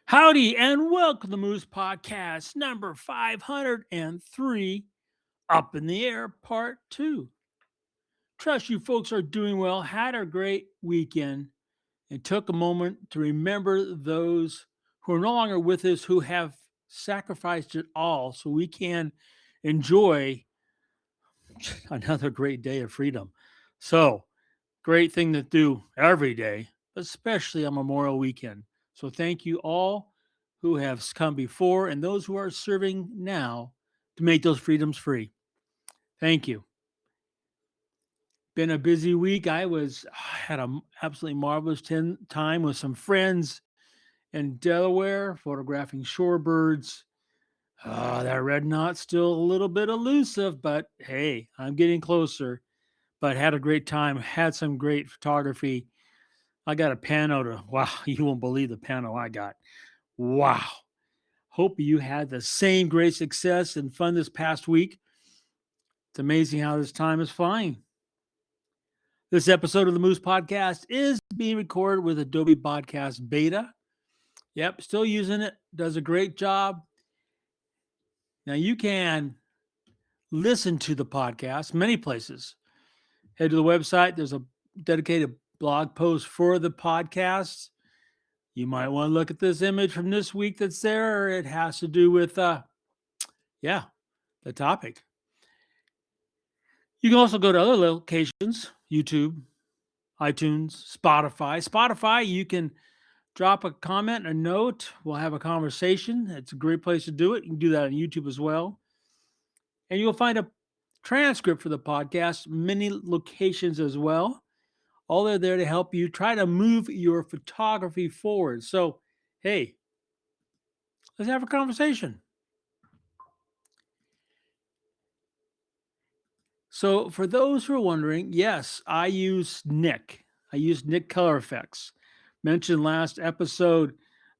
Howdy and welcome to the Moose Podcast number 503, Up in the Air, Part 2. Trust you folks are doing well, had a great weekend, and took a moment to remember those who are no longer with us who have sacrificed it all so we can enjoy another great day of freedom. So, great thing to do every day, especially on Memorial Weekend. So thank you all who have come before and those who are serving now to make those freedoms free. Thank you. Been a busy week. Had an absolutely marvelous time with some friends in Delaware, photographing shorebirds. That red knot's still a little bit elusive, but hey, I'm getting closer. But had a great time. Had some great photography. I got a pano to, wow, you won't believe the pano I got. Wow. Hope you had the same great success and fun this past week. It's amazing how this time is flying. This episode of the Moose Podcast is being recorded with Adobe Podcast Beta. Yep, still using it. Does a great job. Now you can listen to the podcast many places. Head to the website. There's a dedicated blog post for the podcast. You might want to look at this image from this week that's there. It has to do with, the topic. You can also go to other locations, YouTube, iTunes, Spotify. Spotify, you can drop a comment, a note. We'll have a conversation. It's a great place to do it. You can do that on YouTube as well. And you'll find a transcript for the podcast, many locations as well. All they're there to help you try to move your photography forward. So, hey, let's have a conversation. So, for those who are wondering, yes, I use Nick. I use Nick Color Effects. Mentioned last episode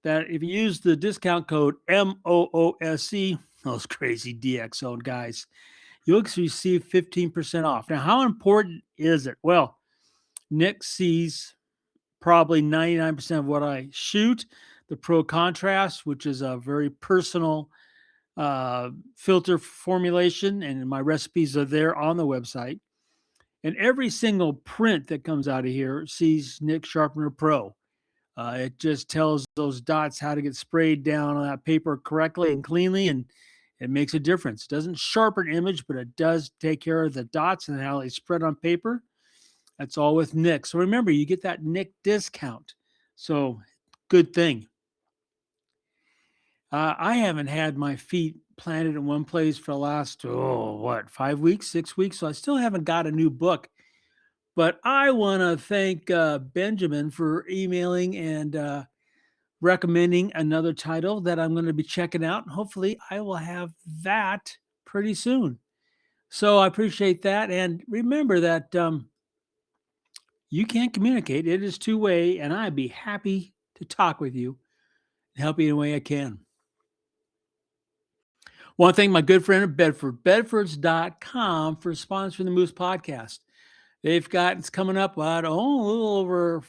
that if you use the discount code MOOSC, those crazy DxO guys, you'll receive 15% off. Now, how important is it? Well, Nick sees probably 99% of what I shoot, the Pro Contrast, which is a very personal filter formulation, and my recipes are there on the website. And every single print that comes out of here sees Nick Sharpener Pro. It just tells those dots how to get sprayed down on that paper correctly and cleanly, and it makes a difference. It doesn't sharpen image, but it does take care of the dots and how they spread on paper. That's all with Nick. So remember, you get that Nick discount. So good thing. I haven't had my feet planted in one place for the last, 5 weeks, 6 weeks. So I still haven't got a new book. But I want to thank Benjamin for emailing and recommending another title that I'm going to be checking out. Hopefully, I will have that pretty soon. So I appreciate that. And remember that you can communicate. It is two-way, and I'd be happy to talk with you and help you in a way I can. Want to thank my good friend at Bedford, bedfords.com, for sponsoring the Moose Podcast. It's coming up, a little over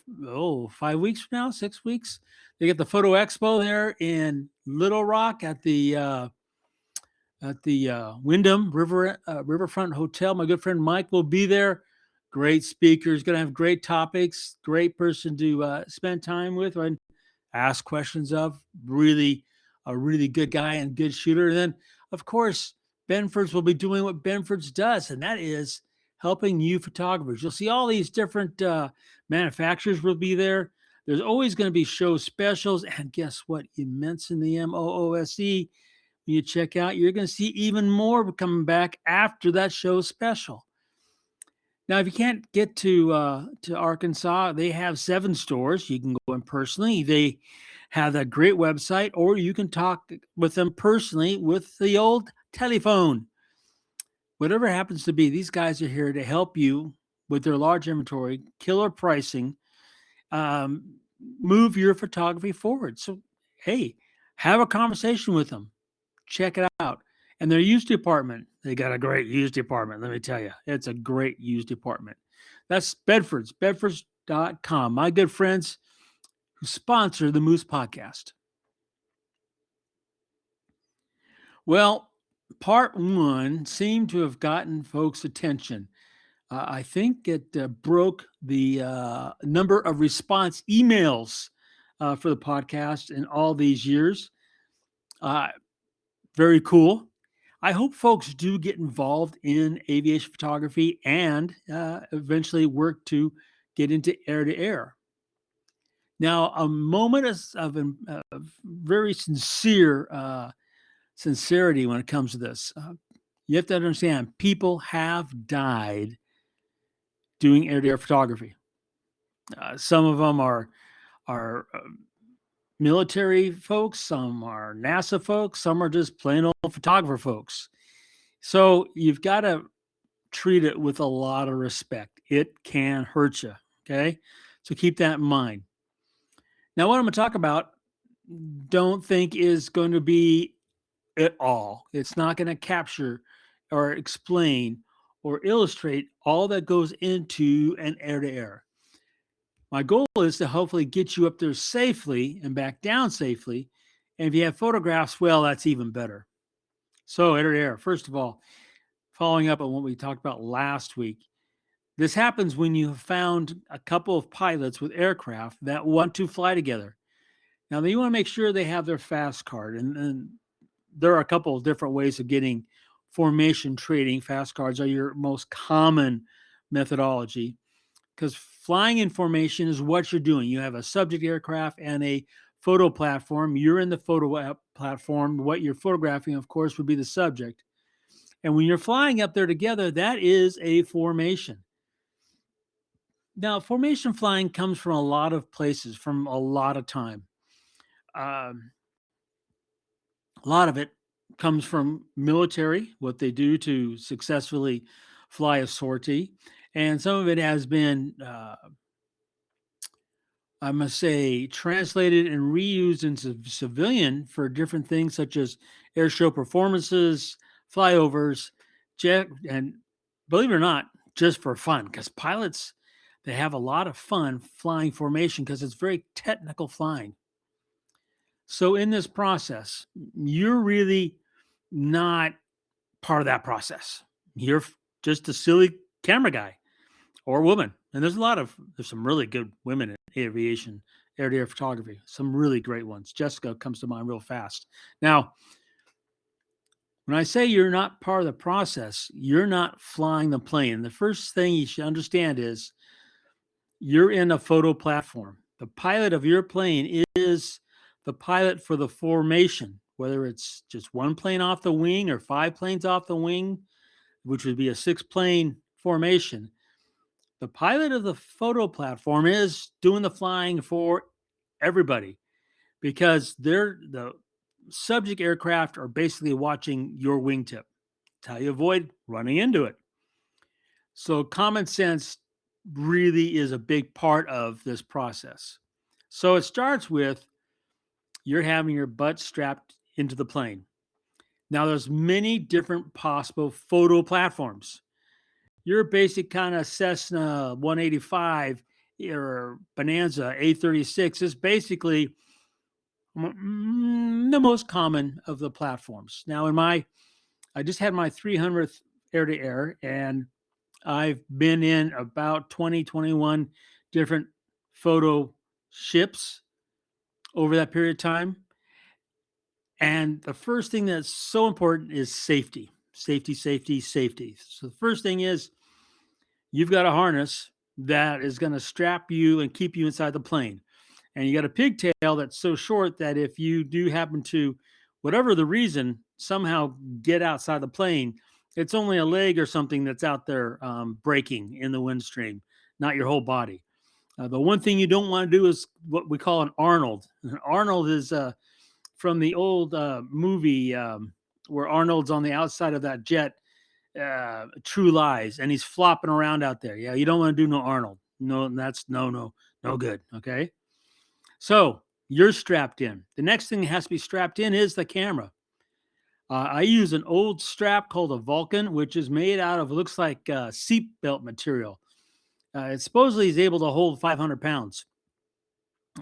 5 weeks from now, 6 weeks. They get the Photo Expo there in Little Rock at the Wyndham Riverfront Hotel. My good friend Mike will be there. Great speaker. He's going to have great topics. Great person to spend time with and ask questions of. A really good guy and good shooter. And then, of course, Benford's will be doing what Benford's does, and that is helping you photographers. You'll see all these different manufacturers will be there. There's always going to be show specials. And guess what? You mentioned the MOOSE. When you check out, you're going to see even more coming back after that show special. Now, if you can't get to Arkansas, they have 7 stores. You can go in personally. They have a great website, or you can talk with them personally with the old telephone. Whatever happens to be, these guys are here to help you with their large inventory, killer pricing, move your photography forward. So, hey, have a conversation with them. Check it out. And their used department, they got a great used department. Let me tell you, it's a great used department. That's bedfords.com. My good friends who sponsor the Moose Podcast. Well, part one seemed to have gotten folks' attention. I think it broke the number of response emails for the podcast in all these years. Uh, Very cool. I hope folks do get involved in aviation photography and eventually work to get into air to air. Now, a moment of very sincere sincerity when it comes to this. You have to understand, people have died doing air to air photography. Some of them are military folks, some are NASA folks, some are just plain old photographer folks. So you've got to treat it with a lot of respect. It can hurt you. Okay. So keep that in mind. Now, what I'm going to talk about, don't think is going to be at all. It's not going to capture or explain or illustrate all that goes into an air to air. My goal is to hopefully get you up there safely and back down safely. And if you have photographs, well, that's even better. So, air to air, first of all, following up on what we talked about last week, this happens when you have found a couple of pilots with aircraft that want to fly together. Now, you want to make sure they have their fast card, and there are a couple of different ways of getting formation trading. Fast cards are your most common methodology because flying in formation is what you're doing. You have a subject aircraft and a photo platform. You're in the photo platform. What you're photographing, of course, would be the subject. And when you're flying up there together, that is a formation. Now, formation flying comes from a lot of places, from a lot of time. Um, a lot of it comes from military, what they do to successfully fly a sortie. And some of it has been, I must say, translated and reused into civilian for different things such as air show performances, flyovers, jet, and believe it or not, just for fun. Because pilots, they have a lot of fun flying formation because it's very technical flying. So in this process, you're really not part of that process. You're just a silly camera guy or woman. And there's some really good women in aviation, air to air photography, some really great ones. Jessica comes to mind real fast. Now, when I say you're not part of the process, you're not flying the plane. The first thing you should understand is you're in a photo platform. The pilot of your plane is the pilot for the formation, whether it's just one plane off the wing or five planes off the wing, which would be a six plane formation. The pilot of the photo platform is doing the flying for everybody because the subject aircraft are basically watching your wingtip. It's how you avoid running into it. So common sense really is a big part of this process. So it starts with you're having your butt strapped into the plane. Now there's many different possible photo platforms. Your basic kind of Cessna 185 or Bonanza A36 is basically the most common of the platforms. Now I just had my 300th air to air, and I've been in about 20, 21 different photo ships over that period of time. And the first thing that's so important is safety, safety, safety, safety. So the first thing is you've got a harness that is going to strap you and keep you inside the plane. And you got a pigtail that's so short that if you do happen to, whatever the reason, somehow get outside the plane, it's only a leg or something that's out there breaking in the windstream, not your whole body. The one thing you don't want to do is what we call an Arnold. An Arnold is from the old movie where Arnold's on the outside of that jet, True Lies, and he's flopping around out there. Yeah, you don't want to do no Arnold. No, that's no good. Okay. So you're strapped in. The next thing that has to be strapped in is the camera. I use an old strap called a Vulcan, which is made out of, looks like seatbelt material. It supposedly is able to hold 500 pounds.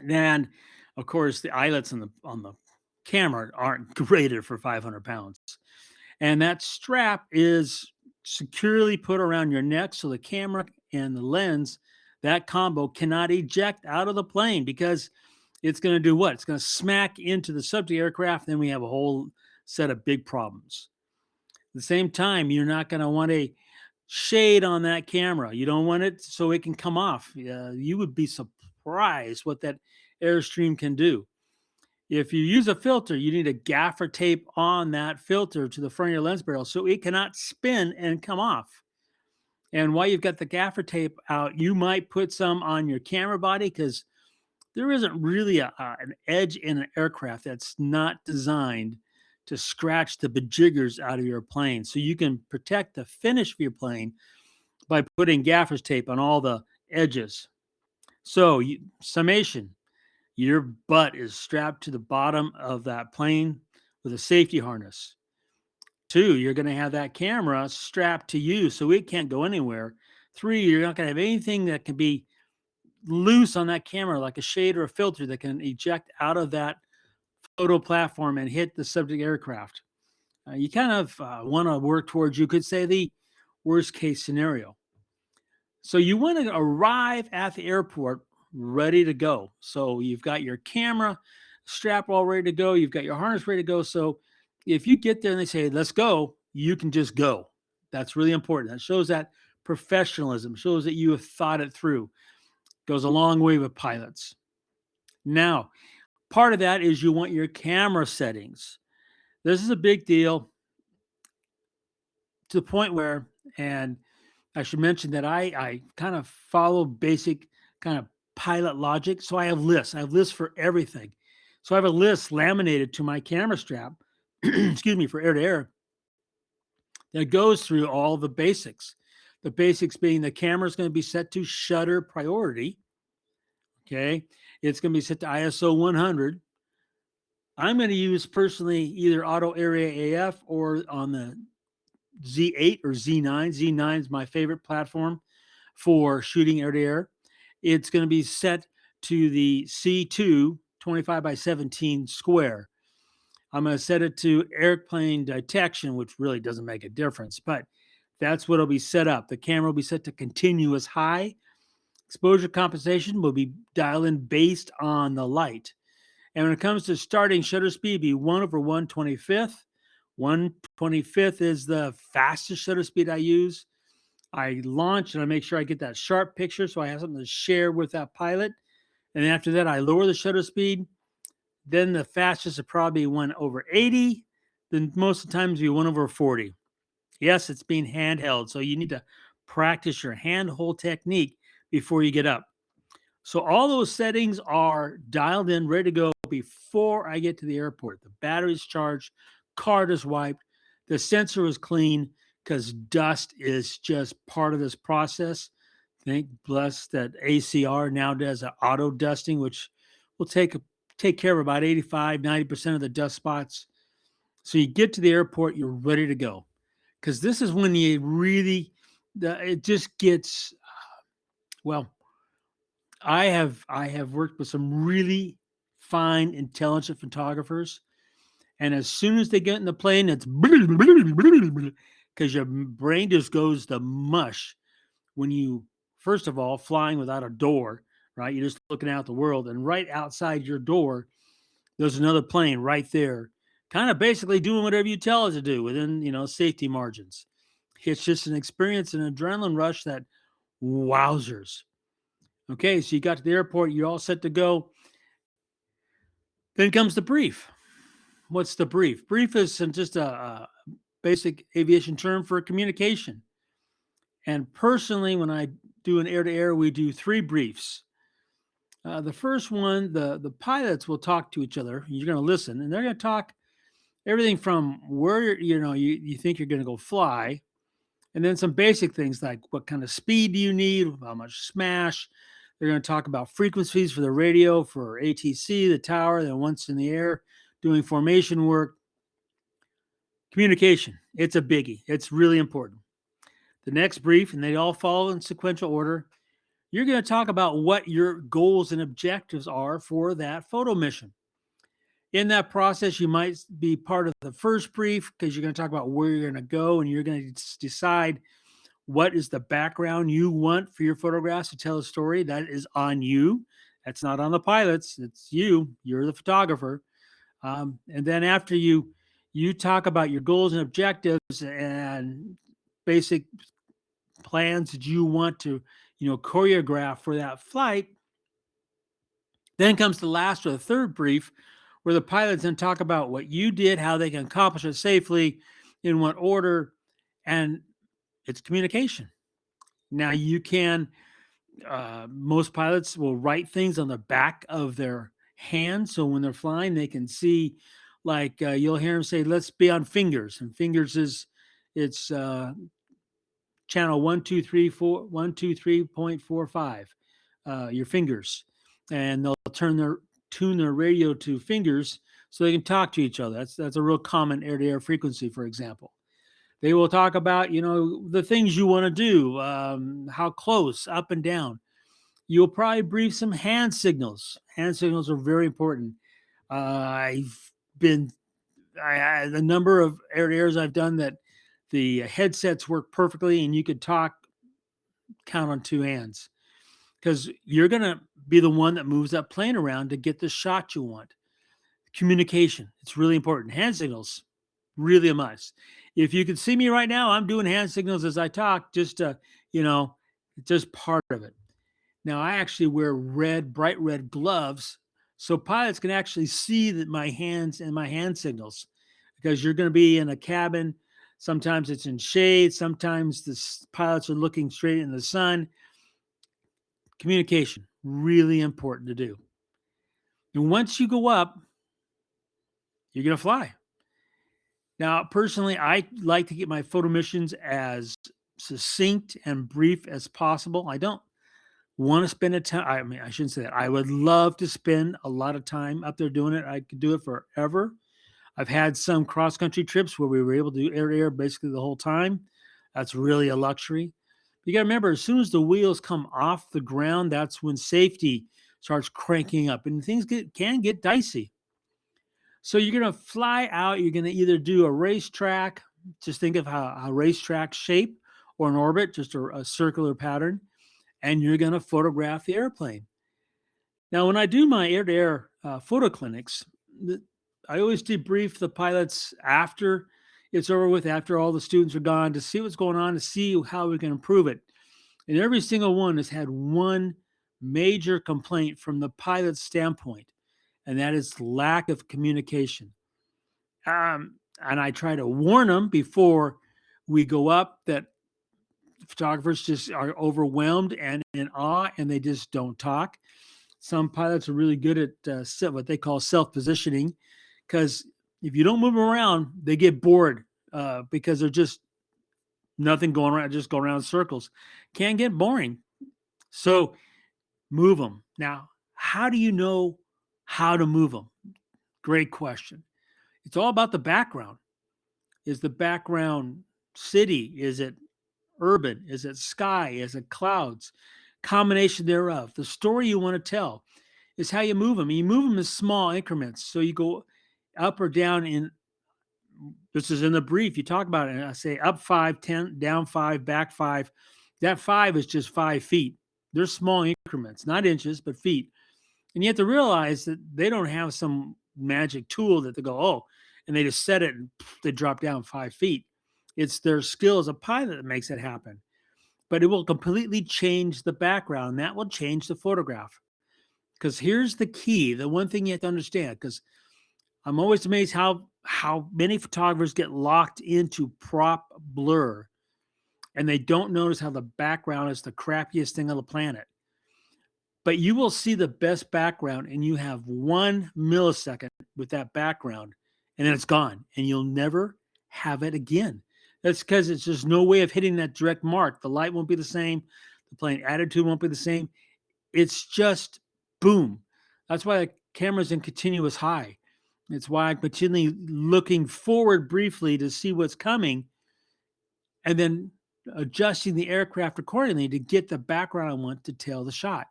And of course, the eyelets on the camera aren't rated for 500 pounds. And that strap is securely put around your neck so the camera and the lens, that combo cannot eject out of the plane because it's going to do what? It's going to smack into the subject aircraft. Then we have a whole set of big problems. At the same time, you're not going to want a shade on that camera. You don't want it so it can come off. You would be surprised what that Airstream can do. If you use a filter, you need a gaffer tape on that filter to the front of your lens barrel so it cannot spin and come off. And while you've got the gaffer tape out, you might put some on your camera body because there isn't really an edge in an aircraft that's not designed to scratch the bejiggers out of your plane. So you can protect the finish of your plane by putting gaffer's tape on all the edges. So, summation, your butt is strapped to the bottom of that plane with a safety harness. 2, you're going to have that camera strapped to you so it can't go anywhere. 3, you're not going to have anything that can be loose on that camera, like a shade or a filter that can eject out of that photo platform and hit the subject aircraft. You kind of want to work towards, you could say, the worst case scenario. So you want to arrive at the airport ready to go. So you've got your camera strap all ready to go. You've got your harness ready to go. So if you get there and they say, let's go, you can just go. That's really important. That shows that professionalism, shows that you have thought it through. Goes a long way with pilots. Now, part of that is you want your camera settings. This is a big deal to the point where, and I should mention that I kind of follow basic kind of pilot logic. So I have lists. I have lists for everything. So I have a list laminated to my camera strap, excuse me, for air to air that goes through all the basics. The basics being the camera is going to be set to shutter priority. Okay. It's going to be set to ISO 100. I'm going to use personally either Auto Area AF or on the Z8 or Z9. Z9 is my favorite platform for shooting air to air. It's going to be set to the C2 25 by 17 square. I'm going to set it to airplane detection, which really doesn't make a difference, but that's what will be set up. The camera will be set to continuous high. Exposure compensation will be dialed in based on the light. And when it comes to starting shutter speed, be 1/125th. 1/25th is the fastest shutter speed I use. I launch and I make sure I get that sharp picture so I have something to share with that pilot. And after that, I lower the shutter speed. Then the fastest would probably be 1/80. Then most of the times be 1/40. Yes, it's being handheld. So you need to practice your handhold technique before you get up. So all those settings are dialed in, ready to go before I get to the airport. The battery's charged, card is wiped, the sensor is clean because dust is just part of this process. Thank bless that ACR now does an auto dusting, which will take care of about 85-90% of the dust spots. So you get to the airport, you're ready to go. Because this is when you really, it just gets, well, I have worked with some really fine, intelligent photographers, and as soon as they get in the plane, it's because your brain just goes to mush when you, first of all, flying without a door, right? You're just looking out the world, and right outside your door, there's another plane right there, kind of basically doing whatever you tell it to do within safety margins. It's just an experience, an adrenaline rush that wowzers. Okay, so you got to the airport, you're all set to go. Then comes the brief. What's the brief? Brief is just a basic aviation term for communication. And personally, when I do an air-to-air, we do 3 briefs. The first one, the pilots will talk to each other. You're going to listen, and they're going to talk everything from where you think you're going to go fly, and then some basic things like what kind of speed do you need, how much smash. They're going to talk about frequencies for the radio, for ATC, the tower, then once in the air, doing formation work. Communication, it's a biggie. It's really important. The next brief, and they all follow in sequential order, you're going to talk about what your goals and objectives are for that photo mission. In that process, you might be part of the first brief because you're going to talk about where you're going to go and you're going to decide what is the background you want for your photographs to tell a story. That is on you. That's not on the pilots. It's you. You're the photographer. And then after you talk about your goals and objectives and basic plans that you want to choreograph for that flight, then comes the last or the third brief where the pilots then talk about what you did, how they can accomplish it safely, in what order, and it's communication. Now you can most pilots will write things on the back of their hand, so when they're flying, they can see. Like you'll hear them say, "Let's be on fingers," and fingers is it's channel 123.45. Your fingers, and they'll tune their radio to fingers so they can talk to each other. That's a real common air-to-air frequency, for example. They will talk about the things you want to do, how close, up and down. You'll probably brief some hand signals. Hand signals are very important. I've been the number of air-to-airs I've done that the headsets work perfectly, and you could count on two hands because you're going to be the one that moves that plane around to get the shot you want. Communication, it's really important. Hand signals, really a must. If you can see me right now, I'm doing hand signals as I talk, just just part of it. Now I actually wear bright red gloves so pilots can actually see that my hands and my hand signals, because you're going to be in a cabin. Sometimes it's in shade. Sometimes the pilots are looking straight in the sun. Communication, really important to do. And once you go up, you're going to fly. Now, personally, I like to get my photo missions as succinct and brief as possible. I don't want to spend a time. I mean, I shouldn't say that. I would love to spend a lot of time up there doing it. I could do it forever. I've had some cross country trips where we were able to do air to air basically the whole time. That's really a luxury. You got to remember, as soon as the wheels come off the ground, that's when safety starts cranking up and things can get dicey. So you're going to fly out. You're going to either do a racetrack. Just think of how a racetrack shape, or an orbit, just a circular pattern. And you're going to photograph the airplane. Now, when I do my air-to-air photo clinics, I always debrief the pilots after it's over with, after all the students are gone, to see what's going on, to see how we can improve it. And every single one has had one major complaint from the pilot's standpoint, and that is lack of communication. And I try to warn them before we go up that photographers just are overwhelmed and in awe, and they just don't talk. Some pilots are really good at what they call self-positioning, because if you don't move them around, they get bored because they're just nothing going around, just going around in circles. Can get boring. So move them. Now, how do you know how to move them? Great question. It's all about the background. Is the background city? Is it urban? Is it sky? Is it clouds? Combination thereof. The story you want to tell is how you move them. You move them in small increments. So you go up or down in, this is in the brief, you talk about it, and I say up 5, 10, down 5, back 5. That 5 is just 5 feet. They're small increments, not inches, but feet. And you have to realize that they don't have some magic tool that they go, oh, and they just set it and they drop down 5 feet. It's their skill as a pilot that makes it happen. But it will completely change the background. That will change the photograph. Because here's the key, the one thing you have to understand, because I'm always amazed how many photographers get locked into prop blur and they don't notice how the background is the crappiest thing on the planet. But you will see the best background and you have 1 millisecond with that background and then it's gone and you'll never have it again. That's because it's just no way of hitting that direct mark. The light won't be the same. The plane attitude won't be the same. It's just boom. That's why the camera's in continuous high. It's why I'm continually looking forward briefly to see what's coming and then adjusting the aircraft accordingly to get the background I want to tell the shot.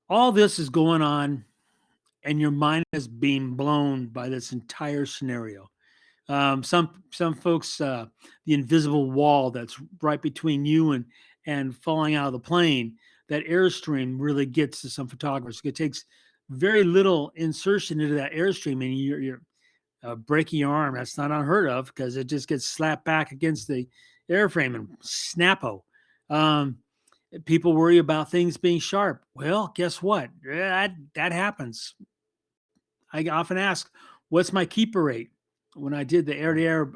All this is going on and your mind is being blown by this entire scenario. Some folks, the invisible wall that's right between you and falling out of the plane, that airstream really gets to some photographers. It takes very little insertion into that airstream, and you're breaking your arm. That's not unheard of because it just gets slapped back against the airframe and snappo. Um, People worry about things being sharp. Well, guess what? That happens. I often ask, what's my keeper rate? When I did the air to air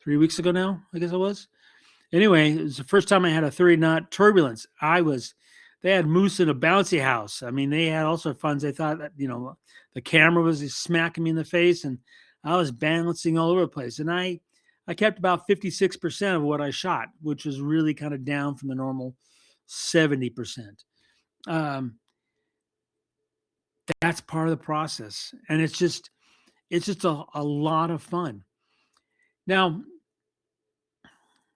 3 weeks ago now, I guess it was. Anyway, it was the first time I had a 30 knot turbulence. They had moose in a bouncy house. I mean, they had all sorts of fun. They thought that, the camera was smacking me in the face and I was balancing all over the place. And I kept about 56% of what I shot, which was really kind of down from the normal 70%. Um, that's part of the process. And it's just a lot of fun. Now,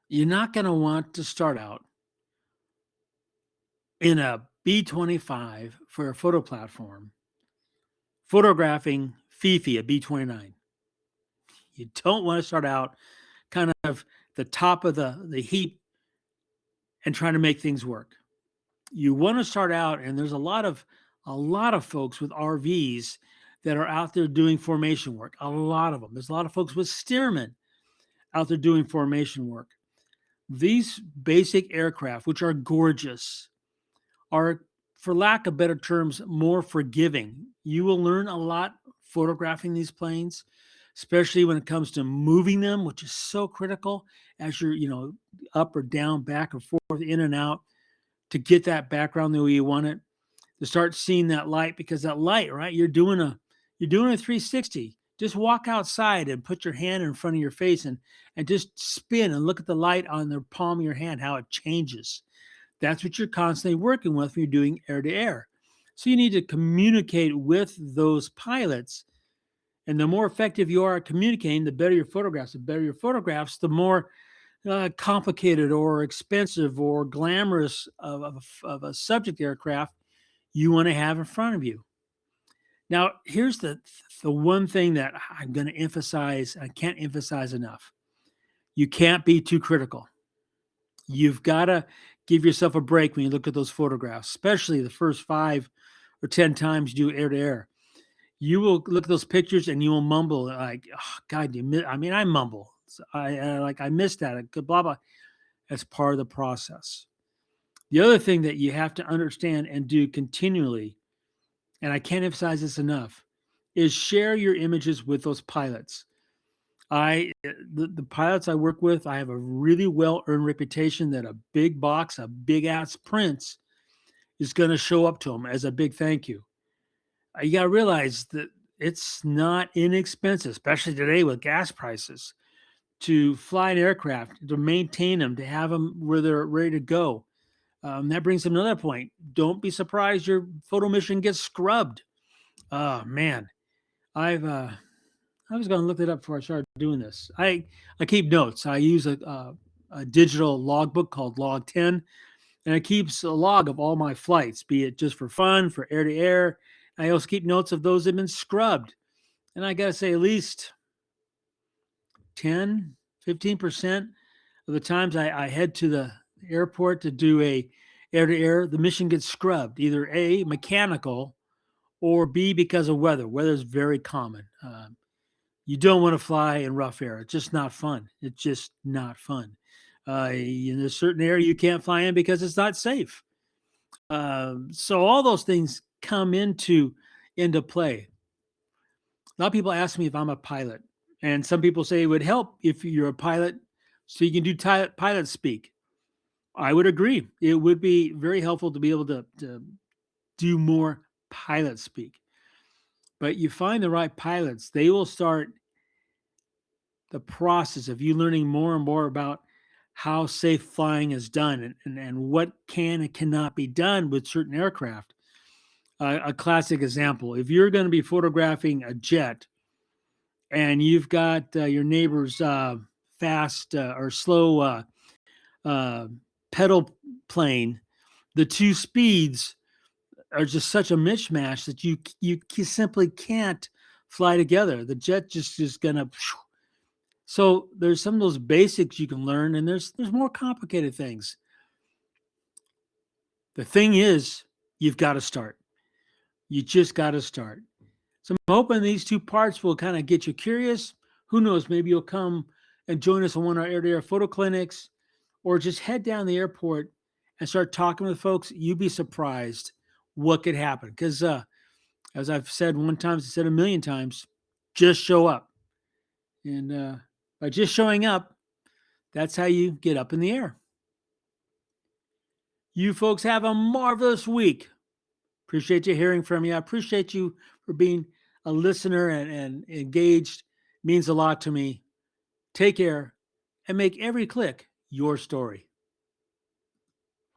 you're not going to want to start out in a B25 for a photo platform photographing Fifi, a B29. You don't want to start out kind of the top of the heap and trying to make things work. You want to start out, and there's a lot of folks with RVs that are out there doing formation work. A lot of them. There's a lot of folks with Stearman out there doing formation work. These basic aircraft, which are gorgeous, are, for lack of better terms, more forgiving. You will learn a lot photographing these planes, especially when it comes to moving them, which is so critical as you're, up or down, back and forth, in and out, to get that background the way you want it, to start seeing that light, because that light, right? You're doing a 360. Just walk outside and put your hand in front of your face and just spin and look at the light on the palm of your hand, how it changes. That's what you're constantly working with when you're doing air to air. So you need to communicate with those pilots. And the more effective you are at communicating, the better your photographs. The better your photographs, the more complicated or expensive or glamorous of a subject aircraft you want to have in front of you. Now, here's the one thing that I'm going to emphasize. I can't emphasize enough. You can't be too critical. You've got to give yourself a break when you look at those photographs, especially the first 5 or 10 times you do air to air. You will look at those pictures and you will mumble like, oh, God, I mumble. I missed that. Blah, blah. That's part of the process. The other thing that you have to understand and do continually, and I can't emphasize this enough, is share your images with those pilots. The pilots I work with, I have a really well-earned reputation that a big box, a big-ass Prince is going to show up to them as a big thank you. You got to realize that it's not inexpensive, especially today with gas prices, to fly an aircraft, to maintain them, to have them where they're ready to go. That brings up another point. Don't be surprised your photo mission gets scrubbed. Oh, man. I was going to look it up before I started doing this. I keep notes. I use a digital logbook called Log 10, and it keeps a log of all my flights, be it just for fun, for air to air. I also keep notes of those that have been scrubbed. And I got to say, at least 10, 15% of the times I head to the airport to do a air to air, the mission gets scrubbed, either A, mechanical, or B, because of weather. Weather is very common. You don't want to fly in rough air. It's just not fun. It's just not fun. In a certain area you can't fly in because it's not safe. So all those things come into play. A lot of people ask me if I'm a pilot, and some people say it would help if you're a pilot so you can do pilot speak. I would agree. It would be very helpful to be able to do more pilot speak. But you find the right pilots, they will start the process of you learning more and more about how safe flying is done and what can and cannot be done with certain aircraft. A classic example, if you're going to be photographing a jet and you've got your neighbor's fast or slow pedal plane, the two speeds are just such a mishmash that you simply can't fly together. The jet just is gonna. So there's some of those basics you can learn, and there's more complicated things. The thing is, you've got to start. You just got to start. So I'm hoping these two parts will kind of get you curious. Who knows? Maybe you'll come and join us on one of our air-to-air photo clinics, or just head down the airport and start talking with folks. You'd be surprised what could happen. Because as I've said one time, I said a million times, just show up. And by just showing up, that's how you get up in the air. You folks have a marvelous week. Appreciate you hearing from you. I appreciate you for being a listener and engaged. It means a lot to me. Take care and make every click your story.